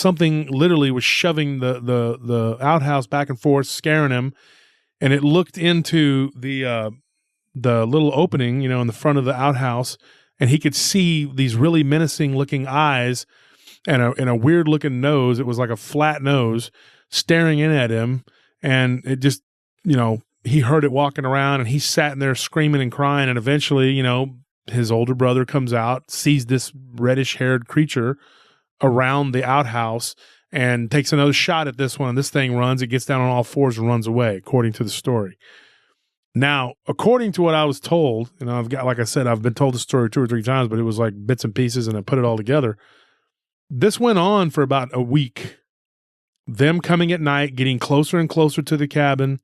something literally was shoving the outhouse back and forth, scaring him. And it looked into the little opening, in the front of the outhouse, and he could see these really menacing looking eyes and a weird looking nose. It was like a flat nose staring in at him. And it just, he heard it walking around, and he sat in there screaming and crying. And eventually, his older brother comes out, sees this reddish haired creature around the outhouse, and takes another shot at this one. And this thing runs, it gets down on all fours and runs away, according to the story. Now, according to what I was told, I've got, like I said, I've been told the story 2 or 3 times, but it was like bits and pieces, and I put it all together. This went on for about a week. Them coming at night, getting closer and closer to the cabin.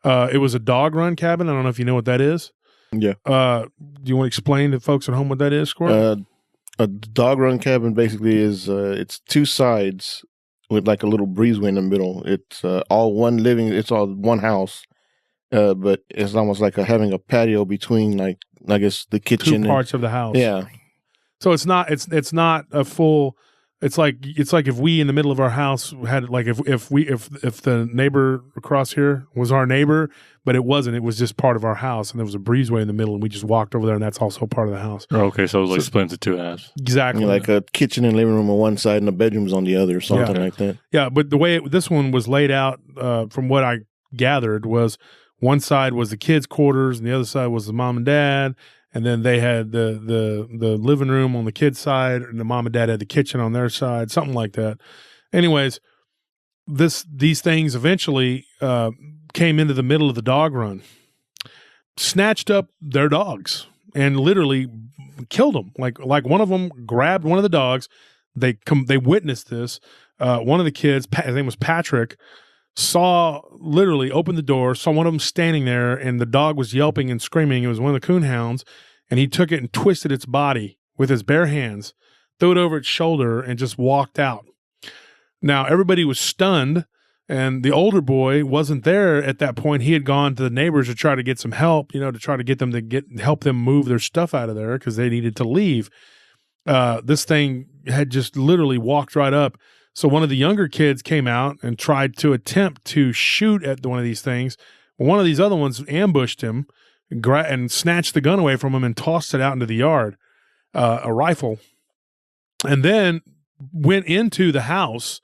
It was a dog run cabin. I don't know if you know what that is. Yeah. Do you want to explain to folks at home what that is, Squirt? A dog run cabin basically is it's 2 sides with like a little breezeway in the middle. It's all it's all one house, but it's almost like having a patio between, like, I guess, the kitchen. 2 parts of the house. Yeah. So it's not a full. It's like if we in the middle of our house had, like, if the neighbor across here was our neighbor, but it wasn't. It was just part of our house, and there was a breezeway in the middle, and we just walked over there, and that's also part of the house. Oh, okay, so it was like split into 2 halves. Exactly, like a kitchen and living room on one side, and the bedrooms on the other, or something like that. Yeah, but the way this one was laid out, from what I gathered, was one side was the kids' quarters, and the other side was the mom and dad. And then they had the living room on the kids' side, and the mom and dad had the kitchen on their side, something like that. Anyways, these things eventually came into the middle of the dog run, snatched up their dogs, and literally killed them. Like one of them grabbed one of the dogs. They witnessed this. One of the kids, his name was Patrick, opened the door, saw one of them standing there, and the dog was yelping and screaming. It was one of the coonhounds, and he took it and twisted its body with his bare hands, threw it over its shoulder, and just walked out. Now, everybody was stunned, and the older boy wasn't there at that point. He had gone to the neighbors to try to get some help, to try to get them to help them move their stuff out of there because they needed to leave. This thing had just literally walked right up. So one of the younger kids came out and tried to attempt to shoot at one of these things. One of these other ones ambushed him and snatched the gun away from him and tossed it out into the yard, a rifle, and then went into the house